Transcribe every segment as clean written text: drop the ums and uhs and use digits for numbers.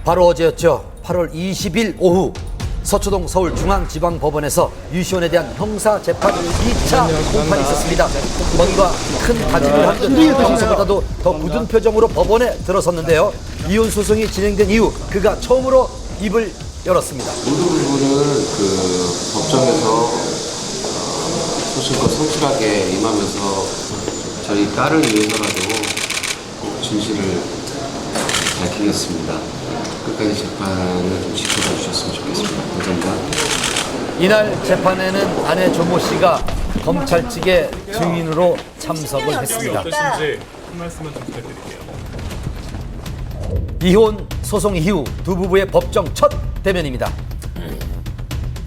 바로 어제였죠. 8월 20일 오후 서초동 서울중앙지방법원에서 류시원에 대한 형사재판 2차 공판이 있었습니다. 뭔가 큰 다짐을 한 듯 평소보다도 더 굳은 표정으로 법원에 들어섰는데요. 이혼 소송이 진행된 이후 그가 처음으로 입을 열었습니다. 모든 부분을 법정에서 소신껏 성실하게 임하면서 저희 딸을 위해서라도 꼭 진실을 밝히겠습니다. 끝까지 재판을 좀 지켜봐 주셨으면 좋겠습니다. 감사합니다. 이날 재판에는 아내 조모 씨가 검찰 측의 증인으로 참석을 했습니다. 어떠신지 한 말씀만 좀 부탁드릴게요. 이혼 소송 이후 두 부부의 법정 첫 대면입니다.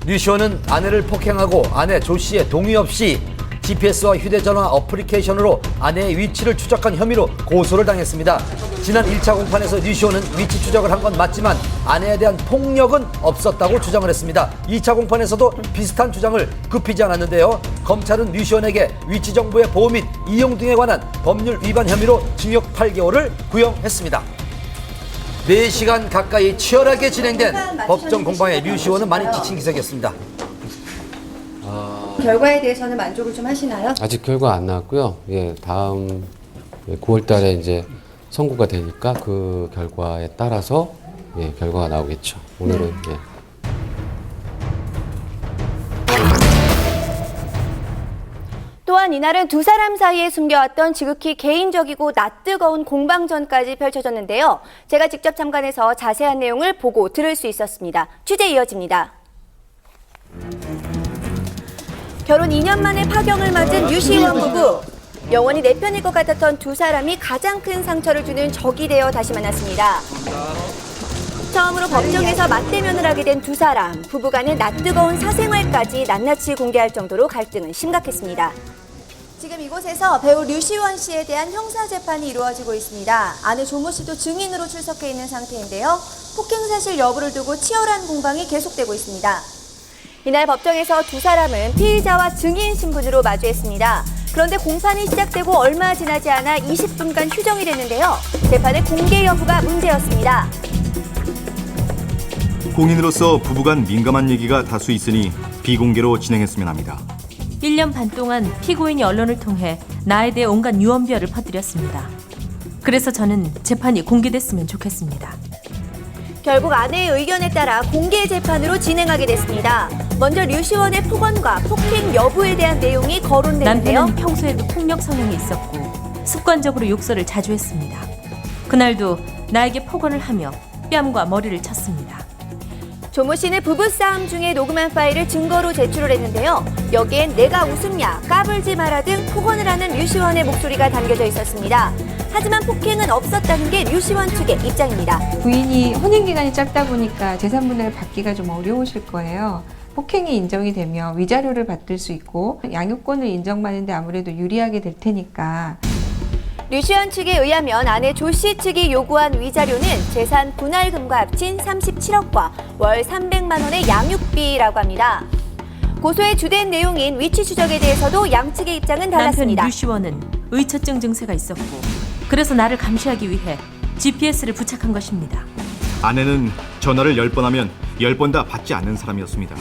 류시원은 아내를 폭행하고 아내 조 씨의 동의 없이 GPS와 휴대전화 어플리케이션으로 아내의 위치를 추적한 혐의로 고소를 당했습니다. 지난 1차 공판에서 류시원은 위치 추적을 한 건 맞지만 아내에 대한 폭력은 없었다고 주장을 했습니다. 2차 공판에서도 비슷한 주장을 굽히지 않았는데요. 검찰은 류시원에게 위치 정보의 보호 및 이용 등에 관한 법률 위반 혐의로 징역 8개월을 구형했습니다. 4시간 가까이 치열하게 진행된 법정 공방에 류시원은 많이 지친 기색이었습니다. 결과에 대해서는 만족을 좀 하시나요? 아직 결과 안 나왔고요. 예, 다음 9월 달에 이제 선고가 되니까 그 결과에 따라서 결과가 나오겠죠. 오늘은 또한 이날은 두 사람 사이에 숨겨왔던 지극히 개인적이고 낯뜨거운 공방전까지 펼쳐졌는데요. 제가 직접 참관해서 자세한 내용을 보고 들을 수 있었습니다. 취재 이어집니다. 결혼 2년 만에 파경을 맞은 류시원 부부. 영원히 내 편일 것 같았던 두 사람이 가장 큰 상처를 주는 적이 되어 다시 만났습니다. 처음으로 법정에서 맞대면을 하게 된 두 사람. 부부간의 낯뜨거운 사생활까지 낱낱이 공개할 정도로 갈등은 심각했습니다. 지금 이곳에서 배우 류시원 씨에 대한 형사재판이 이루어지고 있습니다. 아내 조모 씨도 증인으로 출석해 있는 상태인데요. 폭행 사실 여부를 두고 치열한 공방이 계속되고 있습니다. 이날 법정에서 두 사람은 피의자와 증인 신분으로 마주했습니다. 그런데 공판이 시작되고 얼마 지나지 않아 20분간 휴정이 됐는데요. 재판의 공개 여부가 문제였습니다. 공인으로서 부부간 민감한 얘기가 다수 있으니 비공개로 진행했으면 합니다. 1년 반 동안 피고인이 언론을 통해 나에 대해 온갖 유언비어를 퍼뜨렸습니다. 그래서 저는 재판이 공개됐으면 좋겠습니다. 결국 아내의 의견에 따라 공개 재판으로 진행하게 됐습니다. 먼저 류시원의 폭언과 폭행 여부에 대한 내용이 거론되는데요. 남편은 평소에도 폭력 성향이 있었고 습관적으로 욕설을 자주 했습니다. 그날도 나에게 폭언을 하며 뺨과 머리를 쳤습니다. 조모 씨는 부부싸움 중에 녹음한 파일을 증거로 제출을 했는데요. 여기엔 내가 웃음냐, 까불지 마라 등 폭언을 하는 류시원의 목소리가 담겨져 있었습니다. 하지만 폭행은 없었다는 게 류시원 측의 입장입니다. 부인이 혼인기간이 짧다 보니까 재산분할 받기가 좀 어려우실 거예요. 폭행이 인정이 되면 위자료를 받을 수 있고 양육권을 인정받는데 아무래도 유리하게 될 테니까. 류시원 측에 의하면 아내 조 씨 측이 요구한 위자료는 재산 분할금과 합친 37억과 월 300만 원의 양육비라고 합니다. 고소의 주된 내용인 위치 추적에 대해서도 양측의 입장은 달랐습니다. 남편 류시원은 의처증 증세가 있었고 그래서 나를 감시하기 위해 GPS를 부착한 것입니다. 아내는 전화를 10번 하면 10번 다 받지 않는 사람이었습니다.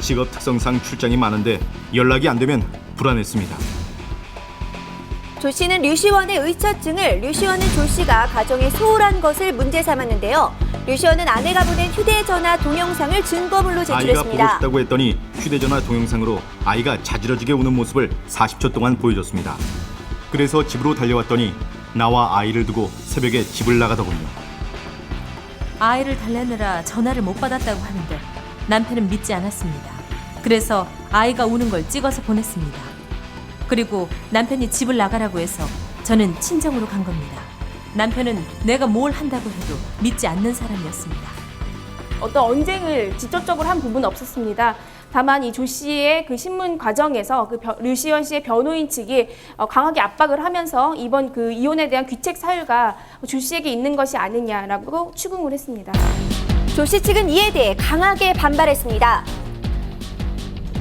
직업 특성상 출장이 많은데 연락이 안 되면 불안했습니다. 조 씨는 류시원의 의처증을 류시원은 조 씨가 가정에 소홀한 것을 문제 삼았는데요. 류시원은 아내가 보낸 휴대전화 동영상을 증거물로 아이가 보고 제출했습니다. 싶다고 했더니 휴대전화 동영상으로 아이가 자지러지게 우는 모습을 40초 동안 보여줬습니다. 그래서 집으로 달려왔더니 나와 아이를 두고 새벽에 집을 나가더군요. 아이를 달래느라 전화를 못 받았다고 하는데 남편은 믿지 않았습니다. 그래서 아이가 우는 걸 찍어서 보냈습니다. 그리고 남편이 집을 나가라고 해서 저는 친정으로 간 겁니다. 남편은 내가 뭘 한다고 해도 믿지 않는 사람이었습니다. 어떤 언쟁을 직접적으로 한 부분은 없었습니다. 다만 이 조 씨의 그 신문 과정에서 류시원 씨의 변호인 측이 강하게 압박을 하면서 이번 그 이혼에 대한 귀책 사유가 조 씨에게 있는 것이 아니냐라고 추궁을 했습니다. 조 씨 측은 이에 대해 강하게 반발했습니다.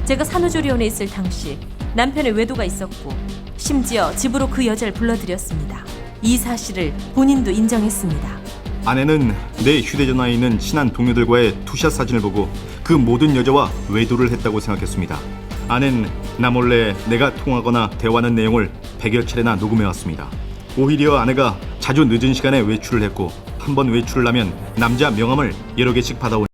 제가 산후조리원에 있을 당시 남편의 외도가 있었고 심지어 집으로 그 여자를 불러들였습니다. 이 사실을 본인도 인정했습니다. 아내는 내 휴대전화에 있는 친한 동료들과의 투샷 사진을 보고 그 모든 여자와 외도를 했다고 생각했습니다. 아내는 나 몰래 내가 통화하거나 대화하는 내용을 100여 차례나 녹음해왔습니다. 오히려 아내가 자주 늦은 시간에 외출을 했고 한 번 외출을 하면 남자 명함을 여러 개씩 받아온